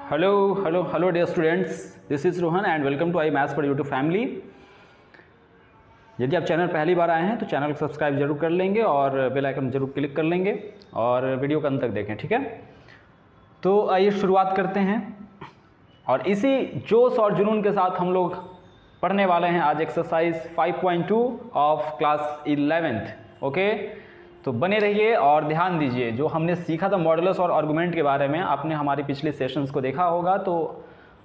Hello dear students, this is Rohan and welcome to iMaths for YouTube family। यदि आप channel पहली बार आए हैं तो चैनल को सब्सक्राइब जरूर कर लेंगे और बेल आइकन जरूर क्लिक कर लेंगे और वीडियो को अंत तक देखें, ठीक है। तो आइए शुरुआत करते हैं और इसी जोश और जुनून के साथ हम लोग पढ़ने वाले हैं आज exercise 5.2 of class 11th। Okay, तो बने रहिए और ध्यान दीजिए। जो हमने सीखा था मॉडुलस और आर्गुमेंट के बारे में, आपने हमारी पिछले सेशंस को देखा होगा तो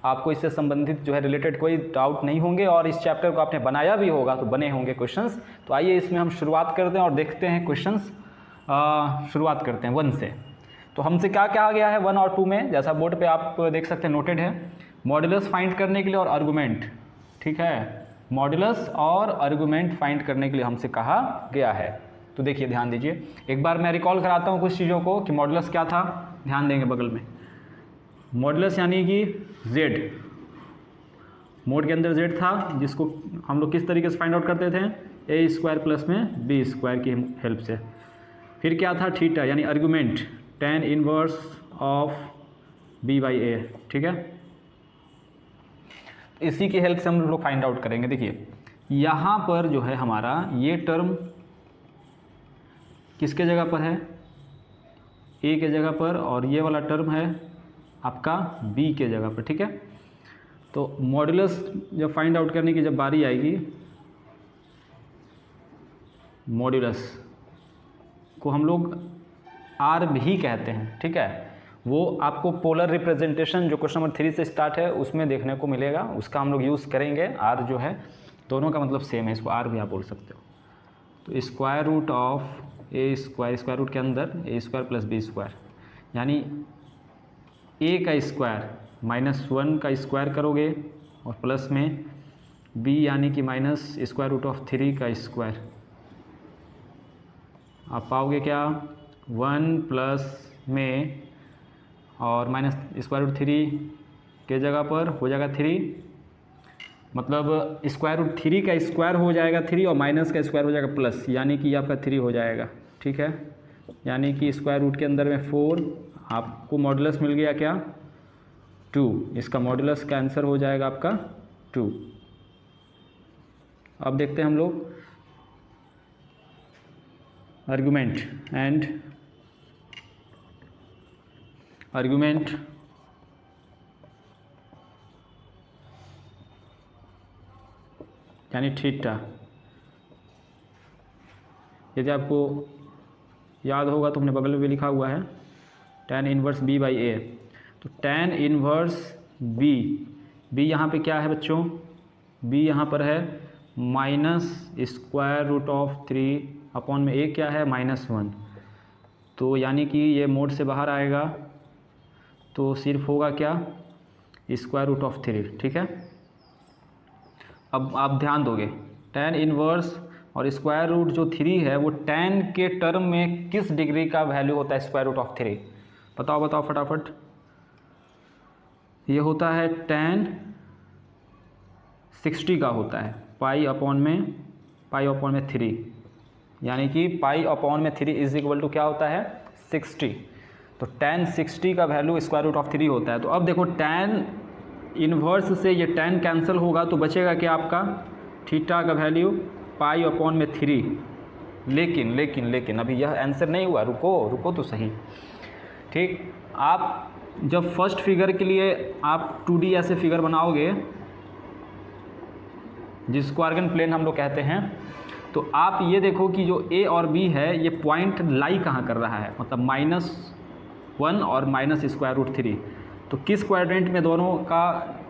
आपको इससे संबंधित जो है रिलेटेड कोई डाउट नहीं होंगे और इस चैप्टर को आपने बनाया भी होगा तो बने होंगे क्वेश्चंस। तो आइए इसमें हम शुरुआत करते हैं और देखते हैं क्वेश्चंस। शुरुआत करते हैं 1 से। तो हमसे क्या कहा गया है 1 और 2 में, जैसा बोर्ड पे आप देख सकते हैं नोटेड है, मॉडुलस फाइंड करने के लिए और आर्गुमेंट, ठीक है। मॉडुलस और आर्गुमेंट फाइंड करने के लिए हमसे कहा गया है। तो देखिए ध्यान दीजिए, एक बार मैं रिकॉल कराता हूँ कुछ चीज़ों को कि मॉडुलस क्या था। ध्यान देंगे बगल में, मॉडुलस यानी कि z, मोड के अंदर z था जिसको हम लोग किस तरीके से फाइंड आउट करते थे, a स्क्वायर प्लस में b स्क्वायर की हेल्प से। फिर क्या था थीटा यानी argument tan inverse of b by a, ठीक है। इसी की हेल्प से हम लोग फाइंड आउट करेंगे। देखिए यहाँ पर जो है हमारा ये टर्म किसके जगह पर है, a के जगह पर, और ये वाला टर्म है आपका b के जगह पर, ठीक है। तो मॉडुलस जब फाइंड आउट करने की जब बारी आएगी, मॉडुलस को हम लोग r भी कहते हैं, ठीक है। वो आपको पोलर रिप्रेजेंटेशन जो क्वेश्चन नंबर 3 से स्टार्ट है उसमें देखने को मिलेगा, उसका हम लोग यूज़ करेंगे। r जो है दोनों का मतलब सेम है, इसको r भी आप बोल सकते हो। तो square root of A square, square root के अंदर A square plus B square, यानी ए का स्क्वायर -1 का स्क्वायर करोगे और प्लस में बी यानी कि माइनस स्क्वायर रूट ऑफ 3 का स्क्वायर, आप पाओगे क्या 1 प्लस में और माइनस स्क्वायर रूट 3 के जगह पर हो जाएगा 3, मतलब स्क्वायर रूट 3 का स्क्वायर हो जाएगा 3 और माइनस का स्क्वायर हो जाएगा प्लस, यानी कि आपका 3 हो जाएगा, ठीक है। यानी कि स्क्वायर रूट के अंदर में 4, आपको मॉडुलस मिल गया क्या 2। इसका मॉडुलस का आंसर हो जाएगा आपका 2। अब देखते हैं हम लोग आर्गुमेंट एंड आर्गुमेंट। यानी थीटा, यदि आपको याद होगा तो हमने बगल में भी लिखा हुआ है tan inverse b by a। तो tan इनवर्स b यहाँ पे क्या है बच्चों, b यहाँ पर है minus square root of 3 upon में a क्या है -1। तो यानी कि ये मोड से बाहर आएगा तो सिर्फ होगा क्या स्क्वायर रूट ऑफ 3, ठीक है। अब आप ध्यान दोगे tan इनवर्स और स्क्वायर रूट जो 3 है वो tan के टर्म में किस डिग्री का वैल्यू होता है स्क्वायर रूट ऑफ 3, बताओ फटाफट। ये होता है tan 60 का होता है, पाई अपॉन में 3, यानी कि पाई अपॉन में 3 इज इक्वल टू क्या होता है 60। तो tan 60 का वैल्यू स्क्वायर रूट ऑफ 3 होता है। तो अब देखो tan इनवर्स से ये tan कैंसिल होगा तो बचेगा क्या आपका थीटा का वैल्यू पाई अपॉन में 3। लेकिन अभी यह आंसर नहीं हुआ, रुको तो सही, ठीक। आप जब फर्स्ट फिगर के लिए आप 2D ऐसे फिगर बनाओगे जिसको आर्गन प्लेन हम लोग कहते हैं, तो आप ये देखो कि जो A और B है ये पॉइंट लाई कहाँ कर रहा है, मतलब -1 और माइनस स्क्वायर रूट 3। तो किस क्वाड्रेंट में दोनों का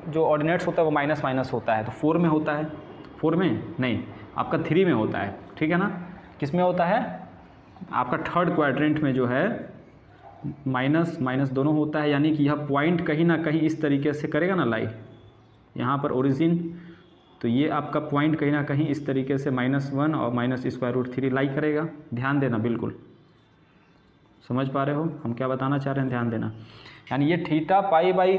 जो ऑर्डिनेट्स होता है वो माइनस माइनस होता है, तो 4 में होता है, 4 में नहीं आपका 3 में होता है, ठीक है ना। किस में होता है आपका थर्ड क्वाड्रेंट में जो है माइनस माइनस दोनों होता है, यानी कि यह पॉइंट कहीं ना कहीं इस तरीके से करेगा ना लाई, यहाँ पर ओरिजिन, तो ये आपका पॉइंट कहीं ना कहीं इस तरीके से -1 और माइनस स्क्वायर रूट 3 लाई करेगा। ध्यान देना, बिल्कुल समझ पा रहे हो हम क्या बताना चाह रहे हैं, ध्यान देना। यानी ये थीटा पाई बाई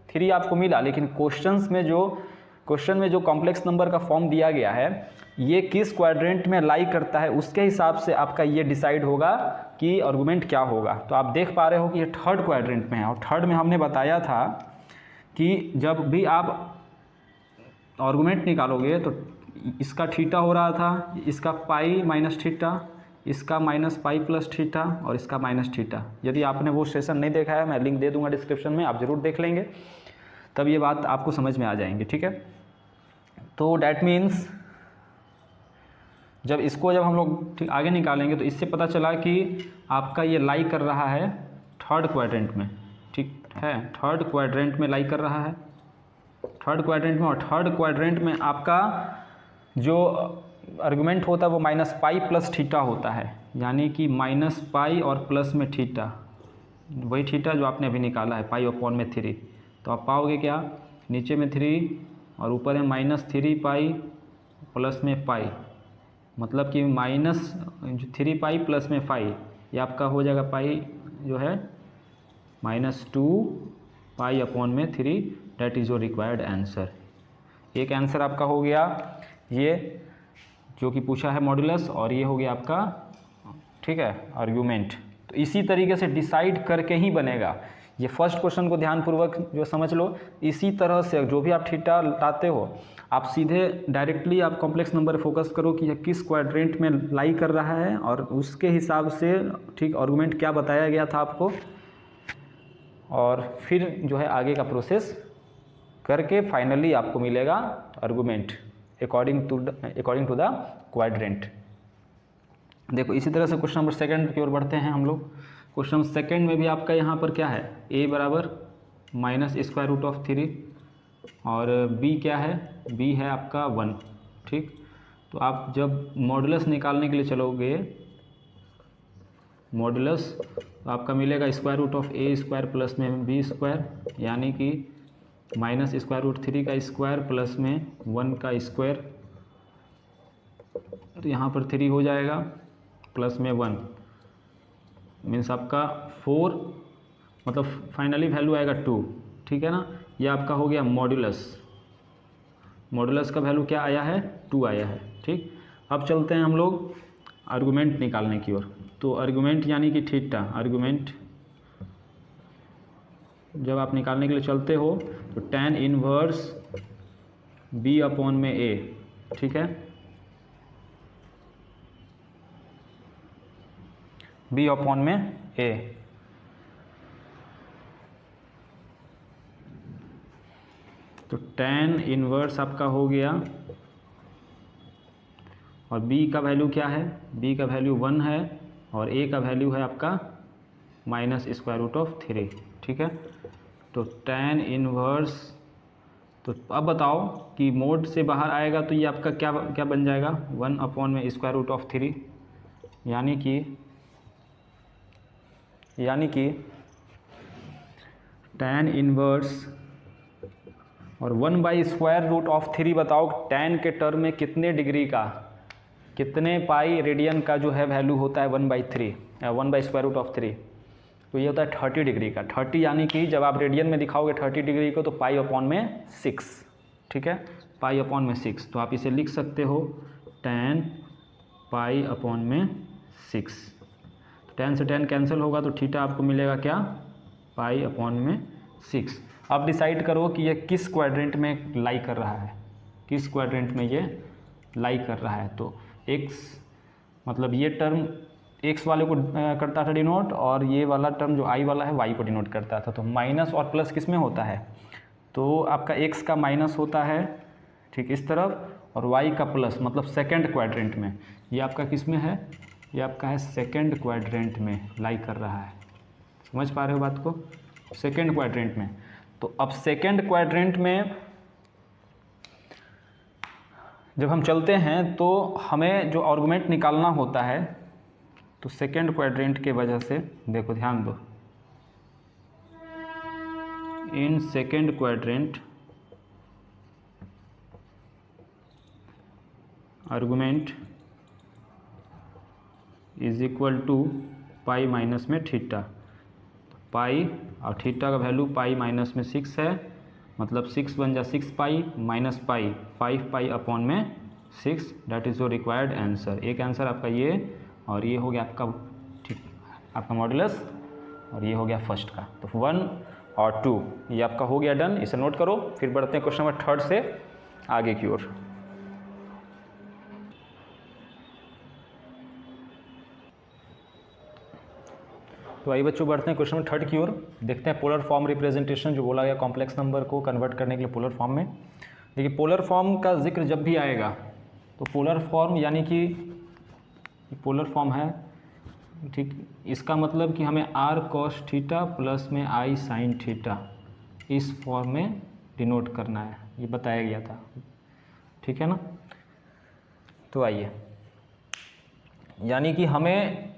3 आपको मिला, लेकिन क्वेश्चन में जो कॉम्प्लेक्स नंबर का फॉर्म दिया गया है ये किस क्वाड्रेंट में लाई करता है उसके हिसाब से आपका ये डिसाइड होगा कि आर्गुमेंट क्या होगा। तो आप देख पा रहे हो कि ये थर्ड क्वाड्रेंट में है, और थर्ड में हमने बताया था कि जब भी आप आर्गुमेंट निकालोगे तो इसका थीटा हो रहा था, इसका पाई माइनस थीटा, इसका माइनस पाई प्लस थीटा और इसका माइनस थीटा। यदि आपने वो सेशन नहीं देखा है, मैं लिंक दे दूंगा डिस्क्रिप्शन में, आप ज़रूर देख लेंगे, तब ये बात आपको समझ में आ जाएंगी। ठीक है, तो डैट मीन्स जब हम लोग ठीक आगे निकालेंगे तो इससे पता चला कि आपका ये लाई कर रहा है थर्ड क्वाड्रेंट में। ठीक है, थर्ड क्वाड्रेंट में लाई कर रहा है, थर्ड क्वाड्रेंट में। और थर्ड क्वाड्रेंट में आपका जो आर्गुमेंट होता है वो माइनस पाई प्लस थीटा होता है, यानी कि माइनस पाई और प्लस में थीटा, वही थीटा जो आपने अभी निकाला है, पाई अपॉन में 3। तो आप पाओगे क्या, नीचे में 3 और ऊपर है माइनस 3 पाई प्लस में पाई, मतलब कि माइनस 3 पाई प्लस में 5, ये आपका हो जाएगा पाई जो है -2 पाई अपॉन में 3। That is your required answer. एक आंसर आपका हो गया ये जो कि पूछा है मॉड्यूलस, और ये हो गया आपका, ठीक है, आर्गुमेंट। तो इसी तरीके से डिसाइड करके ही बनेगा। ये फर्स्ट क्वेश्चन को ध्यानपूर्वक जो समझ लो, इसी तरह से जो भी आप थीटा लाते हो, आप सीधे डायरेक्टली आप कॉम्प्लेक्स नंबर फोकस करो कि यह किस क्वाड्रेंट में लाई कर रहा है, और उसके हिसाब से ठीक आर्गुमेंट क्या बताया गया था आपको, और फिर जो है आगे का प्रोसेस करके फाइनली आपको मिलेगा argument according to the quadrant. देखो इसी तरह से क्वेश्चन नंबर सेकंड की ओर बढ़ते हैं हम लोग। क्वेश्चन नंबर सेकंड में भी आपका यहाँ पर क्या है, a बराबर -√3 और b क्या है, b है आपका 1। ठीक, तो आप जब मॉडुलस निकालने के लिए चलोगे, मॉडुलस तो आपका मिलेगा √a² प्लस में b², यानी कि -√3 का स्क्वायर प्लस में 1 का स्क्वायर, तो यहाँ पर 3 हो जाएगा प्लस में 1 मीन्स आपका 4, मतलब फाइनली वैल्यू आएगा 2। ठीक है ना, यह आपका हो गया मॉडुलस। मॉडुलस का वैल्यू क्या आया है, 2 आया है। ठीक, अब चलते हैं हम लोग आर्गुमेंट निकालने की ओर। तो आर्गुमेंट यानी कि थीटा, आर्गुमेंट जब आप निकालने के लिए चलते हो तो tan इनवर्स b अपॉन में a। ठीक है, b अपॉन में a, तो tan इनवर्स आपका हो गया, और b का वैल्यू क्या है, b का वैल्यू 1 है, और a का वैल्यू है आपका -√3। ठीक है, तो tan इनवर्स, तो अब बताओ कि मोड से बाहर आएगा तो ये आपका क्या क्या बन जाएगा, 1 अपॉन में √3, यानी कि tan इनवर्स और 1/√3। बताओ tan के टर्म में कितने डिग्री का, कितने पाई रेडियन का जो है वैल्यू होता है 1/√3, तो ये होता है 30 डिग्री का। 30 यानी कि जब आप रेडियन में दिखाओगे 30 डिग्री को तो पाई अपॉन में 6। ठीक है, पाई अपॉन में 6, तो आप इसे लिख सकते हो tan पाई अपॉन में 6। tan से tan कैंसिल होगा तो थीटा आपको मिलेगा क्या, पाई अपॉन में 6। अब डिसाइड करो कि ये किस क्वाड्रेंट में लाई कर रहा है, किस क्वाड्रेंट में ये लाई कर रहा है। तो x मतलब ये टर्म x वाले को करता था डिनोट, और ये वाला टर्म जो i वाला है y को डिनोट करता था। तो माइनस और प्लस किस में होता है, तो आपका x का माइनस होता है ठीक इस तरफ, और y का प्लस मतलब सेकंड क्वाड्रेंट में। ये आपका किस में है, ये आपका है सेकंड क्वाड्रेंट में लाई कर रहा है। समझ पा रहे हो बात को, सेकंड क्वाड्रेंट में। तो अब सेकंड क्वाड्रेंट में जब हम चलते हैं तो हमें जो आर्गुमेंट निकालना होता है, तो सेकंड क्वाड्रेंट के वजह से देखो ध्यान दो, in second quadrant argument is equal to pi minus में थीटा। पाई और थीटा का वैल्यू पाई माइनस में 6 है, मतलब 6 बन जा 6 पाई माइनस पाई 5 पाई अपॉन में 6। That is your required answer. एक आंसर आपका ये, और ये हो गया आपका ठीक आपका मॉडुलस, और ये हो गया फर्स्ट का। तो 1 और 2। ये आपका हो गया डन, इसे नोट करो। फिर बढ़ते हैं क्वेश्चन नंबर 3 से आगे की ओर। तो आइए बच्चों बढ़ते हैं क्वेश्चन नंबर 3 की ओर। देखते हैं पोलर फॉर्म रिप्रेजेंटेशन जो बोला गया कॉम्प्लेक्स नंबर को कन्वर्ट करने के लिए पोलर फॉर्म में। देखिए पोलर फॉर्म का जिक्र जब भी आएगा तो पोलर फॉर्म यानी कि पोलर फॉर्म है, ठीक, इसका मतलब कि हमें r cos थीटा प्लस में i sin थीटा इस फॉर्म में डिनोट करना है, ये बताया गया था, ठीक है ना। तो आइए, यानी कि हमें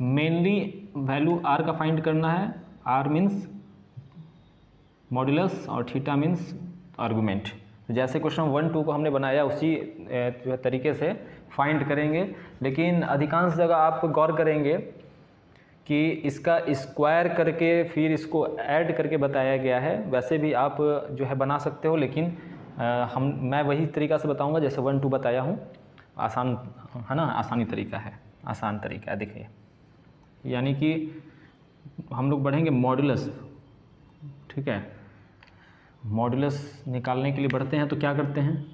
मेनली वैल्यू r का फाइंड करना है। r मीन्स मॉड्यूलस और थीटा मीन्स आर्गुमेंट। तो जैसे क्वेश्चन 1, 2 को हमने बनाया उसी जो तरीके से फाइंड करेंगे। लेकिन अधिकांश जगह आप गौर करेंगे कि इसका स्क्वायर करके फिर इसको ऐड करके बताया गया है। वैसे भी आप जो है बना सकते हो, लेकिन मैं वही तरीका से बताऊंगा जैसे 1, 2 बताया हूँ। आसान है ना, आसानी तरीका है, आसान तरीका है। देखिए यानी कि हम लोग बढ़ेंगे मॉड्यूलस, ठीक है। मॉड्यूलस निकालने के लिए बढ़ते हैं तो क्या करते हैं,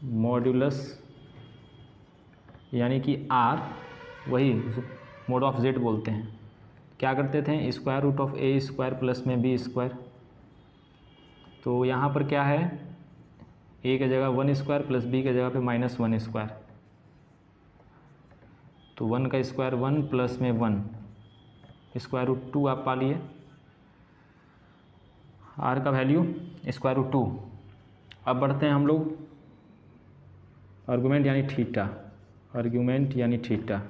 मॉड्यूलस यानी कि r, वही मोड ऑफ z बोलते हैं, क्या करते थे, square root of a square plus में b स्क्वायर। तो यहाँ पर क्या है, a की जगह 1 स्क्वायर प्लस b की जगह पे -1 स्क्वायर। तो 1 का स्क्वायर 1 प्लस में 1 स्क्वायर रूट 2 आप पा लिए, r का वैल्यू स्क्वायर रूट 2। अब बढ़ते हैं हम लोग आर्गूमेंट यानी थीटा, आर्गूमेंट यानी थीटा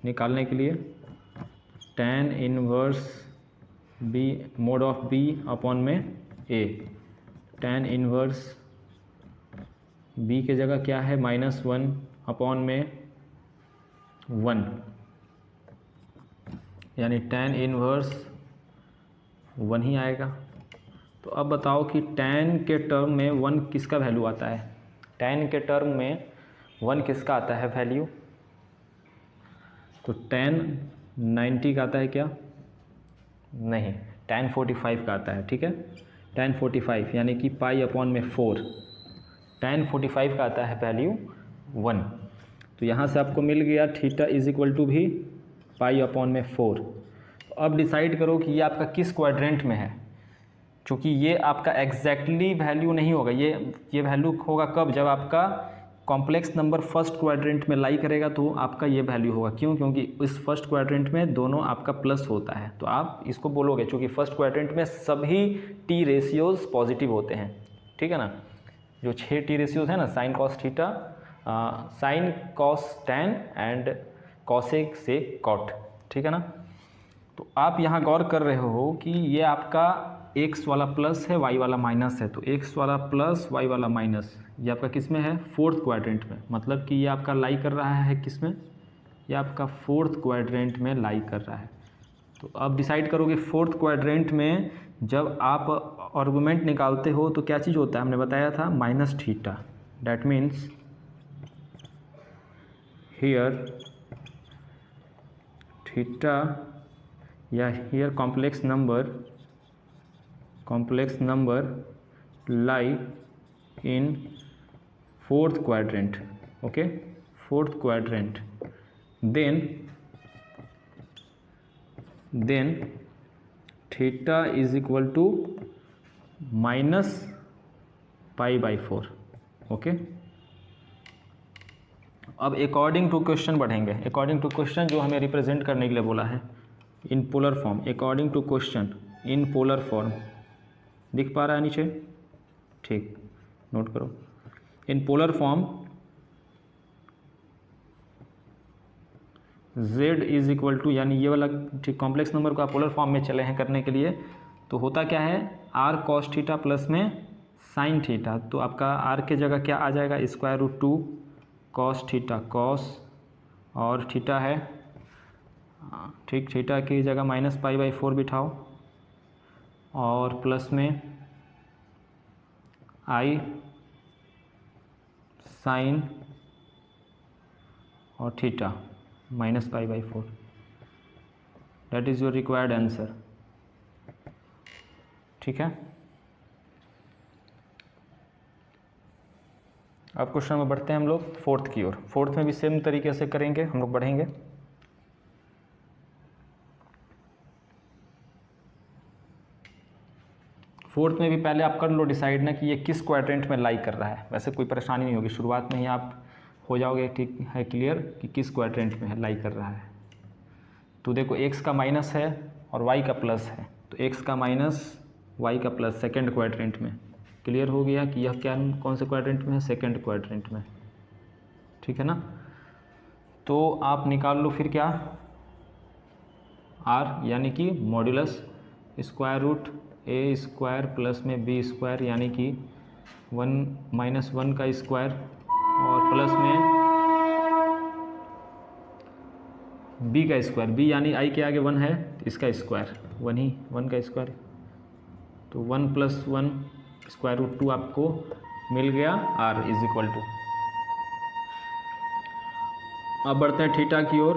निकालने के लिए tan inverse b mode of b upon में a। tan इनवर्स b के जगह क्या है, -1 अपॉन में 1, यानी tan इनवर्स 1 ही आएगा। तो अब बताओ कि tan के टर्म में 1 किसका वैल्यू आता है, tan के टर्म में 1 किसका आता है वैल्यू। तो tan 90 का आता है क्या, नहीं, tan 45 का आता है, ठीक है। tan 45 यानी कि पाई अपॉन में 4, tan 45 का आता है वैल्यू 1। तो यहाँ से आपको मिल गया थीटा इज इक्वल टू भी पाई अपॉन में 4। तो अब डिसाइड करो कि ये आपका किस क्वाड्रेंट में है, क्योंकि ये आपका एग्जैक्टली वैल्यू नहीं होगा। ये वैल्यू होगा कब, जब आपका कॉम्प्लेक्स नंबर फर्स्ट क्वाड्रेंट में लाई करेगा तो आपका ये वैल्यू होगा। क्यों, क्योंकि इस फर्स्ट क्वाड्रेंट में दोनों आपका प्लस होता है, तो आप इसको बोलोगे, क्योंकि फर्स्ट क्वाड्रेंट में सभी टी रेशियोज पॉजिटिव होते हैं, ठीक है ना। जो 6 टी रेशियोज है ना, sine cos theta, sign cos tan and cosec से कॉट, ठीक है ना। तो आप यहाँ गौर कर रहे हो कि ये आपका x वाला प्लस है, y वाला माइनस है। तो x वाला प्लस, y वाला माइनस, ये आपका किस में है, फोर्थ क्वाड्रेंट में। मतलब कि ये आपका लाई कर रहा है किस में, ये आपका फोर्थ क्वाड्रेंट में लाई कर रहा है। तो अब डिसाइड करोगे फोर्थ क्वाड्रेंट में जब आप आर्गुमेंट निकालते हो तो क्या चीज़ होता है, हमने बताया था minus theta. That means here theta या here complex number lie in fourth quadrant, okay, fourth quadrant, then theta is equal to -π/4, okay। अब अकॉर्डिंग टू क्वेश्चन बढ़ेंगे। अकॉर्डिंग टू क्वेश्चन जो हमें रिप्रेजेंट करने के लिए बोला है in polar form, according to question in polar form, दिख पा रहा है नीचे, ठीक, नोट करो। In polar form z is equal to, यानी ये वाला ठीक कॉम्प्लेक्स नंबर को आप पोलर फॉर्म में चले हैं करने के लिए, तो होता क्या है, r cos थीटा प्लस में साइन थीटा। तो आपका r के जगह क्या आ जाएगा, square root 2 cos theta, cos और थीटा है, ठीक, थीटा की जगह -π/4 बिठाओ और प्लस में i साइन और theta -π/4। That is your required answer. ठीक है। अब क्वेश्चन में बढ़ते हैं हम लोग फोर्थ की ओर। फोर्थ में भी सेम तरीके से करेंगे, हम लोग बढ़ेंगे। फोर्थ में भी पहले आप कर लो डिसाइड ना कि ये किस क्वाड्रेंट में लाई कर रहा है। वैसे कोई परेशानी नहीं होगी, शुरुआत में ही आप हो जाओगे ठीक है क्लियर कि किस क्वाड्रेंट में लाई कर रहा है। तो देखो x का माइनस है और y का प्लस है, तो x का माइनस y का प्लस सेकंड क्वाड्रेंट में। क्लियर हो गया कि यह क्या कौन से क्वाड्रेंट में है, सेकंड क्वाड्रेंट में, ठीक है ना। तो आप निकाल लो फिर क्या, r यानी कि मॉड्यूलस स्क्वायर रूट ए स्क्वायर प्लस में बी स्क्वायर यानी कि 1 माइनस 1 का स्क्वायर और प्लस में b का स्क्वायर। b यानी i के आगे 1 है तो इसका स्क्वायर 1 का स्क्वायर, तो 1 प्लस 1 स्क्वायर रूट 2 आपको मिल गया r इज इक्वल टू। अब बढ़ते हैं थीटा की ओर।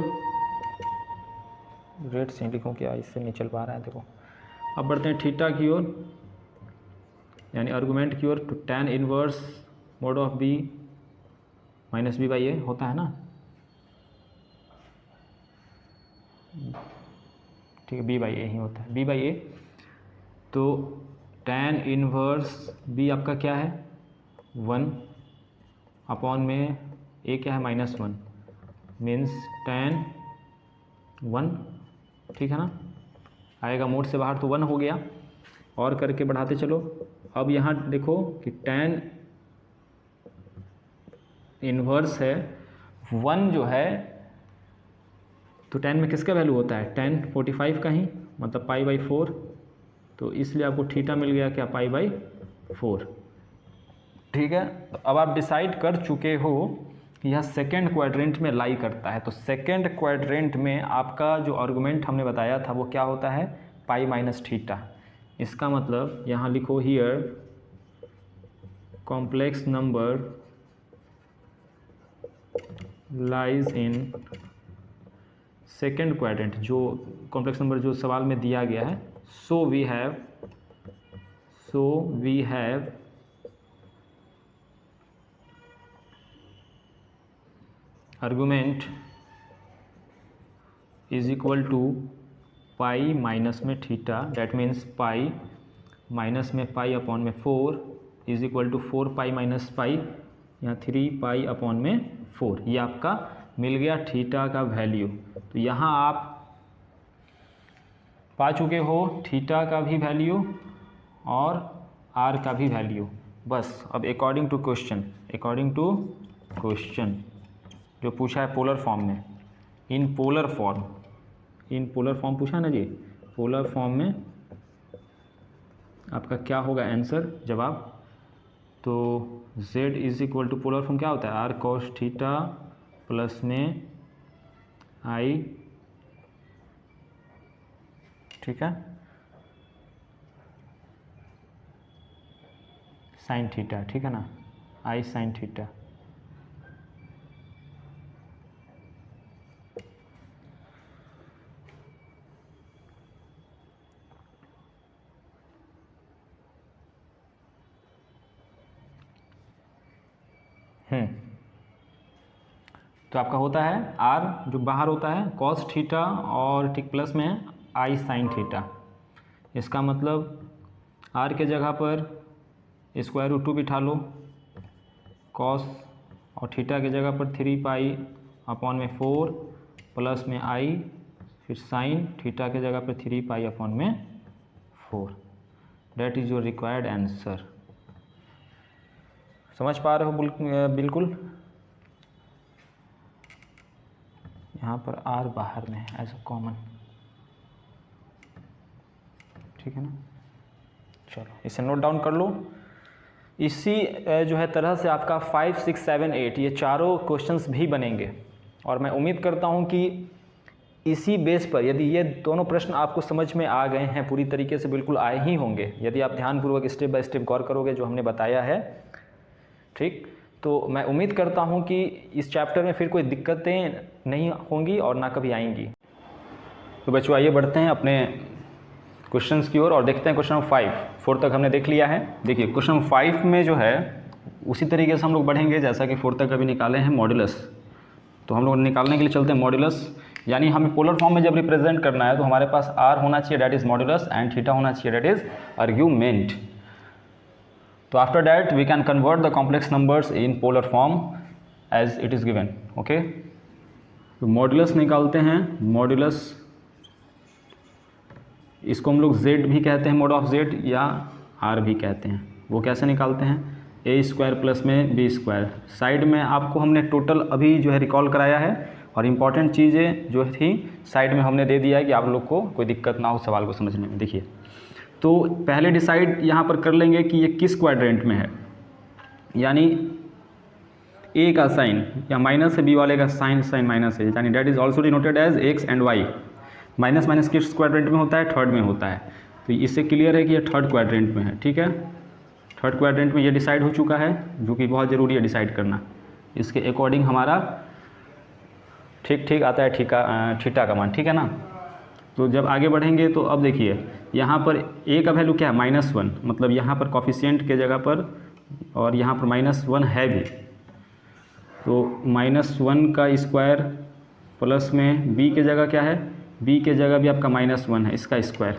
रेड से लिखूँ क्या, इससे नहीं चल पा रहा है देखो। अब बढ़ते हैं थीटा की ओर यानी आर्गुमेंट की ओर। तो tan inverse mod of b minus b by a होता है ना, ठीक है, b बाई ए ही होता है, b बाई ए। तो tan इनवर्स b आपका क्या है 1 अपॉन में a क्या है -1 मीन्स tan 1, ठीक है ना। आएगा मोड से बाहर तो 1 हो गया, और करके बढ़ाते चलो। अब यहाँ देखो कि tan इनवर्स है 1 जो है, तो tan में किसका वैल्यू होता है, tan 45 का ही, मतलब π/4। तो इसलिए आपको थीटा मिल गया क्या, π/4, ठीक है। तो अब आप डिसाइड कर चुके हो कि यह सेकेंड क्वाड्रेंट में लाई करता है। तो सेकेंड क्वाड्रेंट में आपका जो आर्गुमेंट हमने बताया था वो क्या होता है, पाई माइनस थीटा। इसका मतलब यहाँ लिखो here complex number lies in second quadrant, जो कॉम्प्लेक्स नंबर जो सवाल में दिया गया है। So we have argument is equal to pi minus में theta, that means pi minus में पाई अपॉन में 4 is equal to 4 pi minus pi, यहाँ 3 पाई अपॉन में 4। ये आपका मिल गया थीटा का वैल्यू। तो यहाँ आप पा चुके हो थीटा का भी वैल्यू और आर का भी वैल्यू। बस अब अकॉर्डिंग टू क्वेश्चन जो पूछा है पोलर फॉर्म में, इन पोलर फॉर्म पूछा ना जी, पोलर फॉर्म में आपका क्या होगा आंसर जवाब। तो z is equal to polar form क्या होता है, r cos थीटा प्लस में i, ठीक है, साइन थीटा, ठीक है ना, i साइन थीटा। तो आपका होता है r जो बाहर होता है cos थीटा और ठीक प्लस में i साइन थीटा। इसका मतलब r के जगह पर स्क्वायर रूट 2 बिठा लो, cos और थीटा के जगह पर 3 पाई अपॉन में 4 प्लस में i, फिर साइन थीटा के जगह पर 3 पाई अपॉन में 4। That is your required answer. समझ पा रहे हो बिल्कुल। यहाँ पर r बाहर में है एज अ कॉमन, ठीक है ना। चलो इसे नोट डाउन कर लो। इसी जो है तरह से आपका 5, 6, 7, 8 ये चारों क्वेश्चंस भी बनेंगे, और मैं उम्मीद करता हूँ कि इसी बेस पर यदि ये दोनों प्रश्न आपको समझ में आ गए हैं, पूरी तरीके से बिल्कुल आए ही होंगे यदि आप ध्यानपूर्वक स्टेप बाय स्टेप गौर करोगे जो हमने बताया है, ठीक। तो मैं उम्मीद करता हूँ कि इस चैप्टर में फिर कोई दिक्कतें नहीं होंगी और ना कभी आएंगी। तो बच्चों आइए बढ़ते हैं अपने क्वेश्चंस की ओर और देखते हैं क्वेश्चन नंबर 5। 4 तक हमने देख लिया है। देखिए क्वेश्चन 5 में जो है उसी तरीके से हम लोग बढ़ेंगे जैसा कि 4 तक अभी निकाले हैं मॉड्यूलस। तो हम लोग निकालने के लिए चलते हैं मॉड्यूलस, यानी हमें पोलर फॉर्म में जब रिप्रेजेंट करना है तो हमारे पास आर होना चाहिए, that is modulus, and theta होना चाहिए, डैट इज आर्ग्यूमेंट। तो after that we can convert the complex numbers in polar form as it is given. Okay, तो मॉड्यूलस निकालते हैं। मॉड्यूलस इसको हम लोग z भी कहते हैं, मोड ऑफ z, या r भी कहते हैं। वो कैसे निकालते हैं, a स्क्वायर प्लस में b स्क्वायर। साइड में आपको हमने टोटल अभी जो है रिकॉल कराया है, और इम्पॉर्टेंट चीज़ें जो थी साइड में हमने दे दिया है कि आप लोग को कोई दिक्कत ना हो सवाल को समझने में। देखिए तो पहले डिसाइड यहाँ पर कर लेंगे कि ये किस क्वाड्रेंट में है, यानी a का साइन या माइनस है, b वाले का साइन माइनस है, यानी that is also denoted as x and y। Minus minus किस क्वाड्रेंट में होता है, थर्ड में होता है। तो इससे क्लियर है कि ये थर्ड क्वाड्रेंट में है। ठीक है, थर्ड क्वाड्रेंट में ये डिसाइड हो चुका है, जो कि बहुत ज़रूरी है डिसाइड करना। इसके अकॉर्डिंग हमारा ठीक आता है थीटा का मान, ठीक है ना। तो जब आगे बढ़ेंगे तो अब देखिए यहाँ पर a का वैल्यू क्या है, -1, मतलब यहाँ पर कॉफिशिएंट के जगह पर, और यहाँ पर -1 है भी, तो -1 का स्क्वायर प्लस में b के जगह क्या है, b के जगह भी आपका -1 है, इसका स्क्वायर।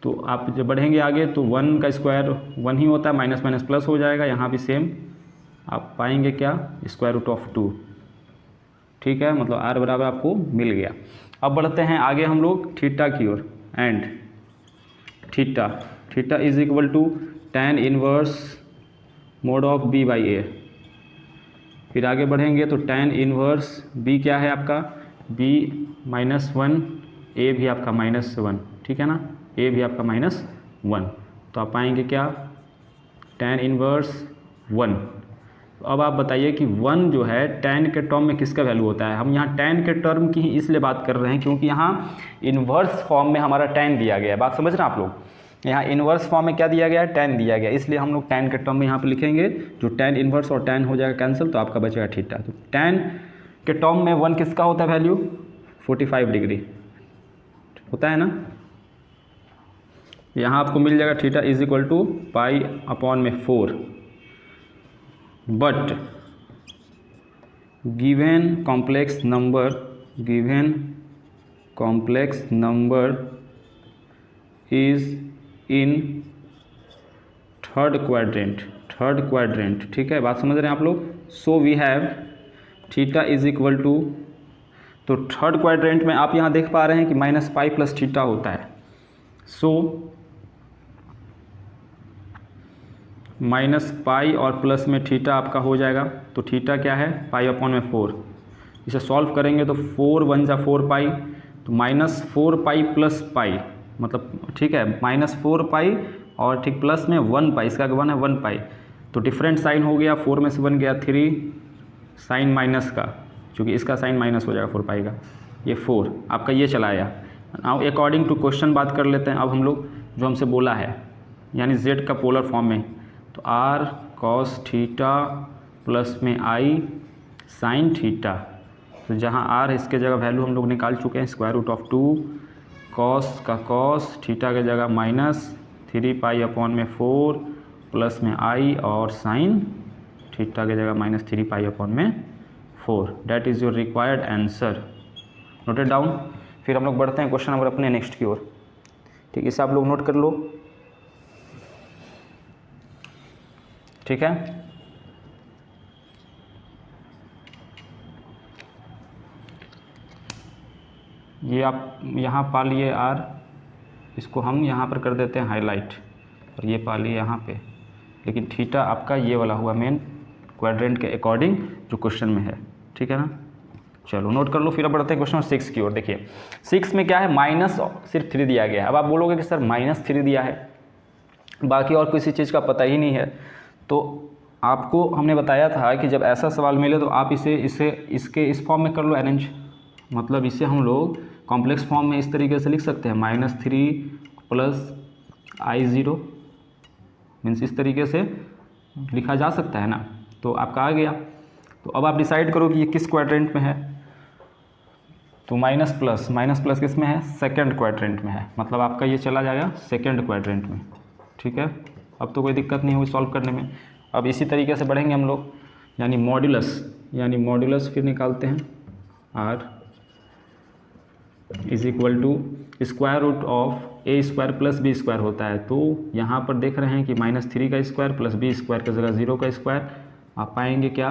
तो आप जब बढ़ेंगे आगे तो 1 का स्क्वायर 1 ही होता है, माइनस माइनस प्लस हो जाएगा। यहाँ भी सेम आप पाएंगे क्या, स्क्वायर रूट ऑफ 2। ठीक है, मतलब r बराबर आपको मिल गया। अब बढ़ते हैं आगे हम लोग थीटा की ओर, and theta is equal to tan inverse mod of b by a। फिर आगे बढ़ेंगे तो tan इनवर्स b क्या है आपका, b -1, a भी आपका -1, ठीक है ना, a भी आपका -1। तो आप पाएंगे क्या, tan इनवर्स 1। तो अब आप बताइए कि 1 जो है tan के टर्म में किसका वैल्यू होता है। हम यहाँ tan के टर्म की ही इसलिए बात कर रहे हैं क्योंकि यहाँ इन्वर्स फॉर्म में हमारा tan दिया गया है। बात समझ रहे हैं आप लोग, यहाँ इन्वर्स फॉर्म में क्या दिया गया है, tan दिया गया, इसलिए हम लोग tan के टर्म में यहाँ पे लिखेंगे। जो tan इन्वर्स और tan हो जाएगा कैंसिल, तो आपका बचेगा थीटा। तो tan के टर्म में 1 किसका होता है वैल्यू, 45 डिग्री होता है ना। यहाँ आपको मिल जाएगा theta is equal to π/4। But given complex number is in third quadrant. ठीक है, बात समझ रहे हैं आप लोग। So we have theta is equal to, तो थर्ड क्वाड्रेंट में आप यहाँ देख पा रहे हैं कि -π प्लस थीटा होता है। सो -π और प्लस में थीटा आपका हो जाएगा। तो थीटा क्या है, π/4। इसे सॉल्व करेंगे तो 4 1 जा 4π, तो -4π प्लस π, मतलब ठीक है, -4π और ठीक प्लस में 1π, इसका 1 है 1π। तो डिफरेंट साइन हो गया, 4 में से 1 गया 3, साइन माइनस का, क्योंकि इसका साइन माइनस हो जाएगा 4π का, ये 4 आपका ये चला आया। अब अकॉर्डिंग टू क्वेश्चन बात कर लेते हैं अब हम लोग, जो हमसे बोला है, यानी z का पोलर फॉर्म में। तो r cos थीटा प्लस में i साइन थीटा। तो जहाँ r इसके जगह वैल्यू हम लोग निकाल चुके हैं, स्क्वायर रूट ऑफ 2, कॉस का कॉस, थीटा के जगह -3π/4 प्लस में i, और साइन थीटा के जगह -3π/4। That is your required answer. Noted down. फिर हम लोग बढ़ते हैं क्वेश्चन नंबर अपने नेक्स्ट की ओर। ठीक, इसे आप लोग नोट कर लो। ठीक है, ये आप यहाँ पा लिए r, इसको हम यहाँ पर कर देते हैं हाईलाइट, और ये पा लिए यहाँ पे। लेकिन थीटा आपका ये वाला हुआ मेन क्वाड्रेंट के अकॉर्डिंग जो क्वेश्चन में है। ठीक है ना, चलो नोट कर लो। फिर अब बढ़ते हैं क्वेश्चन 6 की ओर। देखिए 6 में क्या है, माइनस सिर्फ 3 दिया गया है। अब आप बोलोगे कि सर -3 दिया है, बाकी और किसी चीज़ का पता ही नहीं है। तो आपको हमने बताया था कि जब ऐसा सवाल मिले तो आप इसके इस फॉर्म में कर लो अरेंज, मतलब इसे हम लोग कॉम्प्लेक्स फॉर्म में इस तरीके से लिख सकते हैं, -3 प्लस I0, मीन्स इस तरीके से लिखा जा सकता है ना। तो आपका आ गया। तो अब आप डिसाइड करो कि ये किस क्वाड्रेंट में है। तो माइनस प्लस किस में है, सेकंड क्वाड्रेंट में है, मतलब आपका ये चला जाएगा सेकंड क्वाड्रेंट में, ठीक है। अब तो कोई दिक्कत नहीं हुई सॉल्व करने में। अब इसी तरीके से बढ़ेंगे हम लोग, यानी मॉड्यूलस फिर निकालते हैं, R is equal to square root of A square plus B square होता है। तो यहाँ पर देख रहे हैं कि -3 का स्क्वायर प्लस बी स्क्वायर की जगह 0 का स्क्वायर, आप पाएंगे क्या,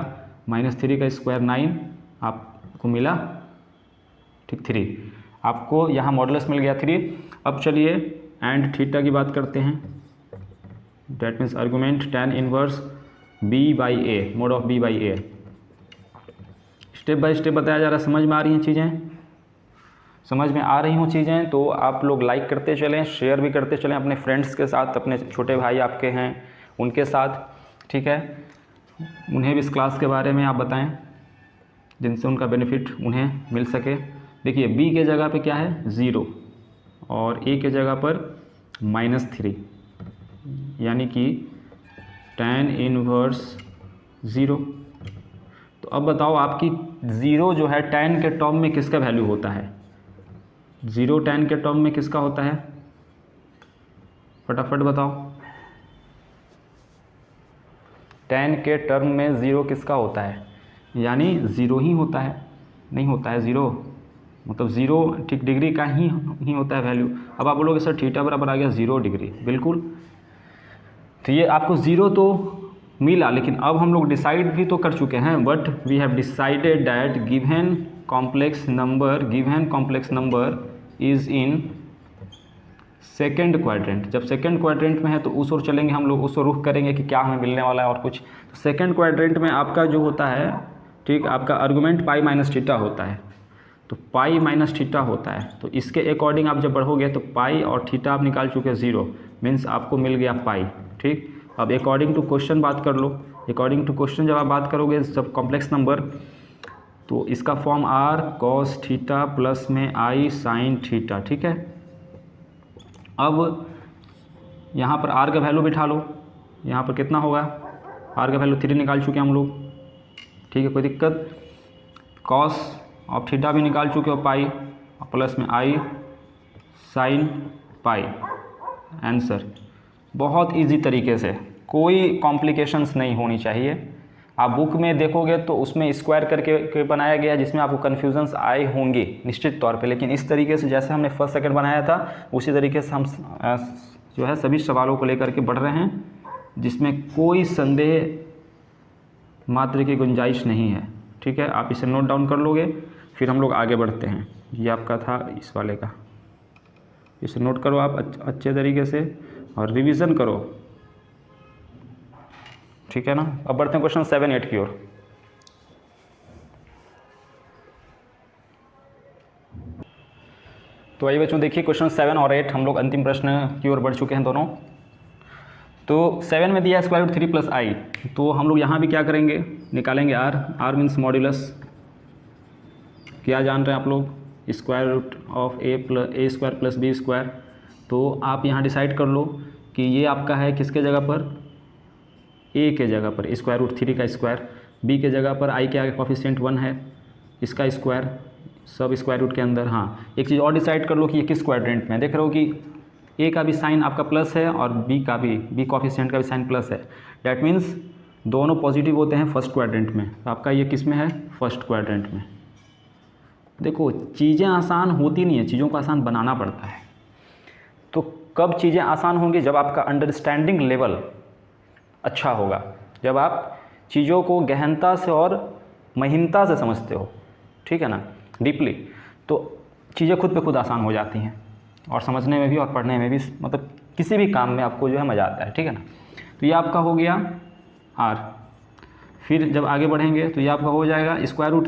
-3 का स्क्वायर 9 आपको मिला, ठीक, 3 आपको यहाँ मॉडुलस मिल गया 3। अब चलिए एंड थीटा की बात करते हैं, that means argument tan inverse b by A, mode of b by A. Step by step बताया जा रहा है, समझ में आ रही हैं चीज़ें, समझ में आ रही हों चीज़ें तो आप लोग लाइक करते चलें, शेयर भी करते चलें अपने फ्रेंड्स के साथ, अपने छोटे भाई आपके हैं उनके साथ, ठीक है, उन्हें भी इस क्लास के बारे में आप बताएं जिनसे उनका बेनिफिट उन्हें मिल सके। देखिए b के जगह पे क्या है 0 और a के जगह पर -3, यानी कि tan इनवर्स 0। तो अब बताओ आपकी 0 जो है tan के टर्म में किसका वैल्यू होता है, 0 tan के टर्म में किसका होता है, फटाफट बताओ, tan के टर्म में 0 किसका होता है, यानी 0 ही होता है, नहीं होता है 0, मतलब 0 ठीक डिग्री का ही होता है वैल्यू। अब आप बोलोगे सर थीटा बराबर आ गया 0 डिग्री, बिल्कुल। तो ये आपको 0 तो मिला, लेकिन अब हम लोग डिसाइड भी तो कर चुके हैं, but we have decided that given complex number is in second quadrant. जब सेकेंड क्वाड्रेंट में है तो उस ओर चलेंगे हम लोग, उस ओर रुख करेंगे कि क्या हमें मिलने वाला है और कुछ। तो सेकेंड क्वाड्रेंट में आपका जो होता है, ठीक, आपका आर्गूमेंट पाई माइनस थीटा होता है, तो पाई माइनस थीटा होता है। तो इसके अकॉर्डिंग आप जब बढ़ोगे तो पाई और थीटा आप निकाल चुके 0, मीन्स आपको मिल गया पाई, ठीक। अब अकॉर्डिंग टू क्वेश्चन बात कर लो, अकॉर्डिंग टू क्वेश्चन जब आप बात करोगे जब कॉम्प्लेक्स नंबर, तो इसका form r cos theta plus में i sin थीटा, ठीक है। अब यहाँ पर r का वैल्यू बिठा लो, यहाँ पर कितना होगा, r का वैल्यू 3 निकाल चुके हम लोग, ठीक है, कोई दिक्कत। cos ऑफ थीटा भी निकाल चुके हो पाई, प्लस में i sin पाई, आंसर। बहुत इजी तरीके से, कोई कॉम्प्लिकेशंस नहीं होनी चाहिए। आप बुक में देखोगे तो उसमें स्क्वायर करके बनाया गया जिसमें आपको कन्फ्यूजन्स आए होंगे निश्चित तौर पे, लेकिन इस तरीके से जैसे हमने फर्स्ट सेकंड बनाया था उसी तरीके से हम जो है सभी सवालों को लेकर के बढ़ रहे हैं, जिसमें कोई संदेह मात्र की गुंजाइश नहीं है, ठीक है। आप इसे नोट डाउन कर लोगे, फिर हम लोग आगे बढ़ते हैं। ये आपका था इस वाले का, इसे नोट करो आप अच्छे तरीके से और रिवीजन करो, ठीक है ना। अब बढ़ते हैं क्वेश्चन 7, 8 की ओर। तो आइए बच्चों देखिए क्वेश्चन 7 और 8 हम लोग अंतिम प्रश्न की ओर बढ़ चुके हैं दोनों। तो 7 में दिया स्क्वायर रूट 3 प्लस आई, तो हम लोग यहाँ भी क्या करेंगे, निकालेंगे r मीन्स मॉड्यूलस। क्या जान रहे हैं आप लोग, square root of A square plus B square. तो आप यहाँ डिसाइड कर लो कि ये आपका है किसके जगह पर, ए के जगह पर स्क्वायर रूट 3 का स्क्वायर, बी के जगह पर आई के आगे कॉफिशिएंट 1 है, इसका स्क्वायर सब स्क्वायर रूट के अंदर। हाँ, एक चीज़ और डिसाइड कर लो कि ये किस क्वाड्रेंट में, देख रहे हो कि ए का भी साइन आपका प्लस है और बी कॉफिशिएंट का भी साइन प्लस है, डैट मीन्स दोनों पॉजिटिव होते हैं फर्स्ट क्वाड्रेंट में। तो आपका ये किस में है, फर्स्ट क्वाड्रेंट में। देखो चीज़ें आसान होती नहीं है, चीज़ों को आसान बनाना पड़ता है। तो कब चीज़ें आसान होंगी, जब आपका अंडरस्टैंडिंग लेवल अच्छा होगा, जब आप चीज़ों को गहनता से और महीनता से समझते हो, ठीक है ना, डीपली, तो चीज़ें खुद पे खुद आसान हो जाती हैं और समझने में भी और पढ़ने में भी, मतलब किसी भी काम में आपको जो है मज़ा आता है, ठीक है ना। तो ये आपका हो गया r। फिर जब आगे बढ़ेंगे तो ये आपका हो जाएगा स्क्वायर रूट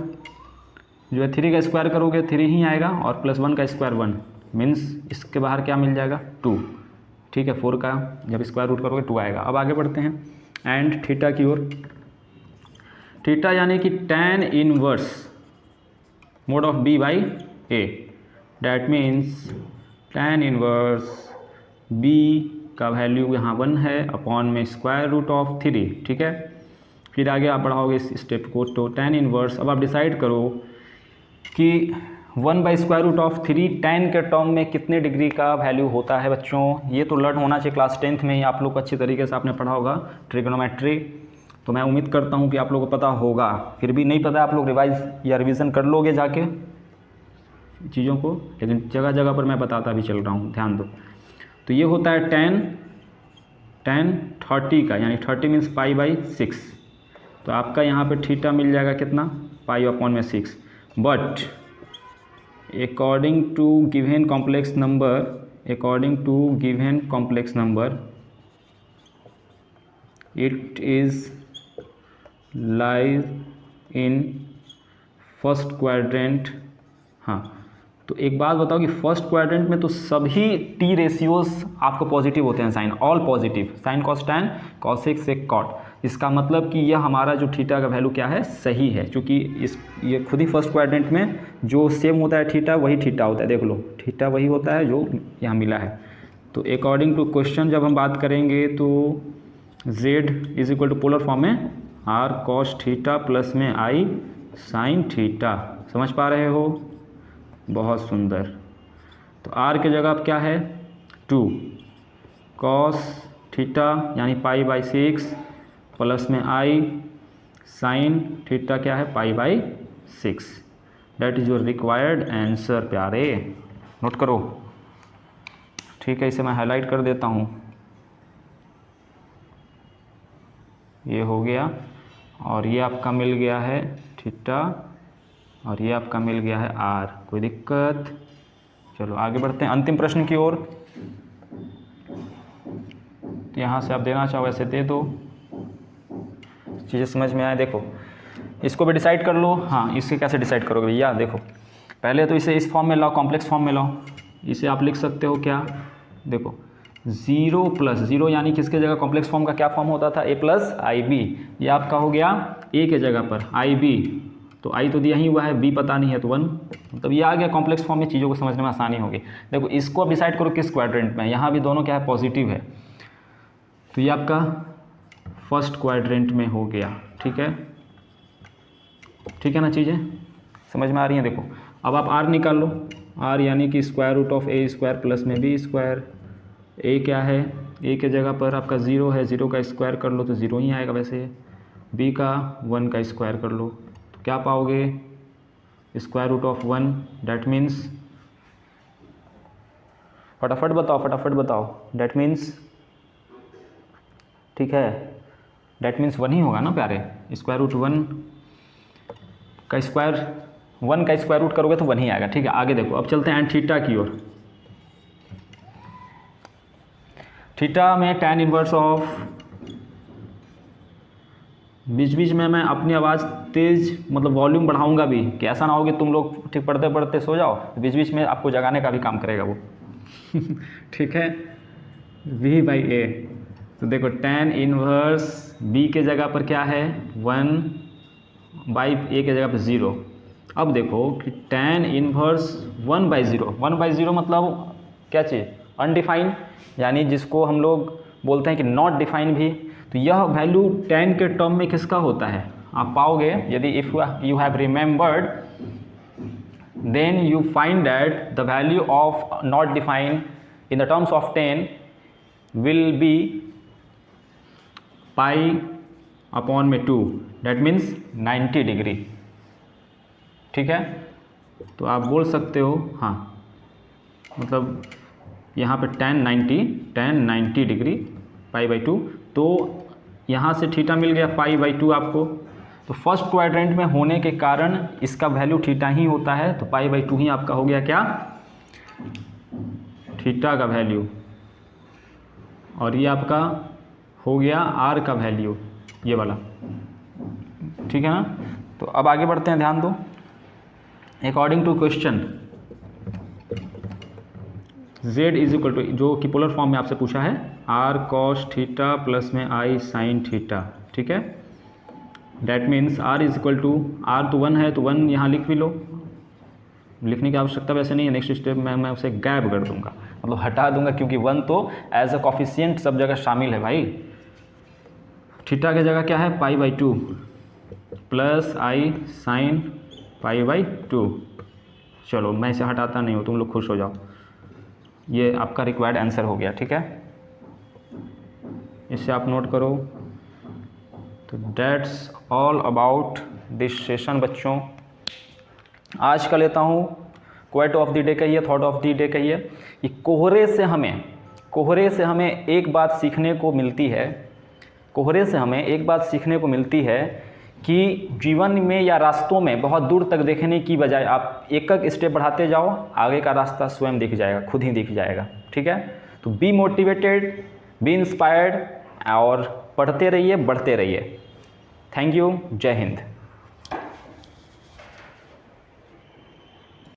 जो है 3 का स्क्वायर करोगे 3 ही आएगा और प्लस 1 का स्क्वायर 1, मीन्स इसके बाहर क्या मिल जाएगा 2, ठीक है। 4 का जब स्क्वायर रूट करोगे 2 आएगा। अब आगे बढ़ते हैं एंड थीटा की ओर। थीटा यानी कि tan inverse mod of b by a, that means tan inverse b का वैल्यू यहाँ 1 है अपॉन में स्क्वायर रूट ऑफ 3, ठीक है। फिर आगे आप बढ़ाओगे इस स्टेप को, तो tan इनवर्स, अब आप डिसाइड करो कि 1/√3 tan के टर्म में कितने डिग्री का वैल्यू होता है बच्चों? ये तो लर्न होना चाहिए, क्लास 10th में ही आप लोग को अच्छी तरीके से आपने पढ़ा होगा ट्रिग्नोमेट्री। तो मैं उम्मीद करता हूँ कि आप लोगों को पता होगा। फिर भी नहीं पता आप लोग रिवाइज या रिवीजन कर लोगे जाके चीज़ों को, लेकिन जगह जगह पर मैं बताता भी चल रहा हूँ, ध्यान दो। तो ये होता है tan 30 का, यानी 30 मीन्स π/6। तो आपका यहाँ पे थीटा मिल जाएगा कितना, π/6। But according to given complex number it is lies in first quadrant. हाँ, तो एक बात बताओ कि फर्स्ट क्वाड्रेंट में तो सभी टी रेशियोज आपको पॉजिटिव होते हैं, sine all positive, sine cos tan cosec sec cot. इसका मतलब कि यह हमारा जो थीटा का वैल्यू क्या है, सही है, क्योंकि ये खुद ही फर्स्ट क्वाड्रेंट में जो सेम होता है थीटा वही थीटा होता है। देख लो, थीटा वही होता है जो यहाँ मिला है। तो अकॉर्डिंग टू क्वेश्चन जब हम बात करेंगे तो z is equal to polar form में r cos थीटा प्लस में i साइन थीटा। समझ पा रहे हो? बहुत सुंदर। तो r के जगह अब क्या है, 2 cos थीटा यानी π/6 प्लस में i साइन थीटा क्या है, π/6। That is your required answer प्यारे। नोट करो, ठीक है, इसे मैं हाईलाइट कर देता हूँ। ये हो गया, और ये आपका मिल गया है थीटा, और ये आपका मिल गया है r। कोई दिक्कत? चलो आगे बढ़ते हैं अंतिम प्रश्न की ओर। तो यहाँ से आप देना चाहो वैसे दे दो, चीज़ें समझ में आए। देखो, इसको भी डिसाइड कर लो। हाँ, इसे कैसे डिसाइड करोगे भैया? देखो, पहले तो इसे इस फॉर्म में लाओ, कॉम्प्लेक्स फॉर्म में लाओ। इसे आप लिख सकते हो क्या, देखो 0 + 0 यानी किसके जगह कॉम्प्लेक्स फॉर्म का क्या फॉर्म होता था, a + ib। ये आपका हो गया a के जगह पर ib, तो i तो दिया ही हुआ है, b पता नहीं है तो 1, मतलब ये आ गया कॉम्प्लेक्स फॉर्म में। चीज़ों को समझने में आसानी होगी। देखो, इसको अब डिसाइड करो किस क्वाड्रेंट में, यहाँ भी दोनों क्या है, पॉजिटिव है, तो ये आपका फर्स्ट क्वाड्रेंट में हो गया। ठीक है, ठीक है ना, चीज़ें समझ में आ रही हैं? देखो, अब आप r निकाल लो, r यानी कि √a² प्लस में b²। a क्या है, a के जगह पर आपका 0 है, 0 का स्क्वायर कर लो तो 0 ही आएगा वैसे। b का 1 का स्क्वायर कर लो तो क्या पाओगे, √1। डैट मीन्स, फटाफट बताओ, डैट मीन्स, ठीक है, डैट मीन्स 1 ही होगा ना प्यारे। √1 का स्क्वायर, 1 का स्क्वायर रूट करोगे तो 1 ही आएगा। ठीक है, आगे देखो, अब चलते हैं थीटा की ओर। थीटा में tan इनवर्स ऑफ, बीच बीच में मैं अपनी आवाज़ तेज़, मतलब वॉल्यूम बढ़ाऊंगा भी, कि ऐसा ना हो कि तुम लोग ठीक पढ़ते पढ़ते सो जाओ, बीच बीच में आपको जगाने का भी काम करेगा वो। ठीक है, v/a। तो देखो, tan इनवर्स b के जगह पर क्या है, 1/a के जगह पर 0। अब देखो कि tan इनवर्स 1/0, 1/0 मतलब क्या चीज़, अनडिफाइंड, यानी जिसको हम लोग बोलते हैं कि नॉट डिफाइन भी। तो यह वैल्यू tan के टर्म में किसका होता है, आप पाओगे यदि if you have remembered, then you find that the value of not define in the terms of tan will be π/2। That means 90 degree. ठीक है, तो आप बोल सकते हो, हाँ, मतलब यहाँ पे tan 90 डिग्री π/2। तो यहाँ से थीटा मिल गया π/2 आपको। तो फर्स्ट क्वाड्रेंट में होने के कारण इसका वैल्यू थीटा ही होता है, तो π/2 ही आपका हो गया क्या, थीटा का वैल्यू। और ये आपका हो गया r का वैल्यू, ये वाला। ठीक है ना, तो अब आगे बढ़ते हैं, ध्यान दो। According to question z is equal to, जो कि पोलर फॉर्म में आपसे पूछा है, r cos थीटा प्लस में i साइन थीटा। ठीक है, that means r is equal to, r तो 1 है तो 1 यहाँ लिख भी लो, लिखने की आवश्यकता वैसे नहीं है, नेक्स्ट स्टेप में मैं उसे गैप कर दूंगा, मतलब हटा दूंगा, क्योंकि 1 तो एज अ कॉफिशिएंट सब जगह शामिल है भाई। थीटा की जगह क्या है, π/2 प्लस i साइन π/2। चलो मैं इसे हटाता नहीं हूँ, तुम लोग खुश हो जाओ। ये आपका रिक्वायर्ड आंसर हो गया, ठीक है, इसे आप नोट करो। तो that's all about this session बच्चों। आज का लेता हूँ क्वाइट ऑफ द डे कहिए, थॉट ऑफ द डे कहिए। कि कोहरे से हमें एक बात सीखने को मिलती है, कोहरे से हमें एक बात सीखने को मिलती है कि जीवन में या रास्तों में बहुत दूर तक देखने की बजाय आप एक एक स्टेप बढ़ाते जाओ, आगे का रास्ता स्वयं दिख जाएगा, खुद ही दिख जाएगा, ठीक है। तो बी मोटिवेटेड, बी इंस्पायर्ड और पढ़ते रहिए, बढ़ते रहिए। थैंक यू, जय हिंद।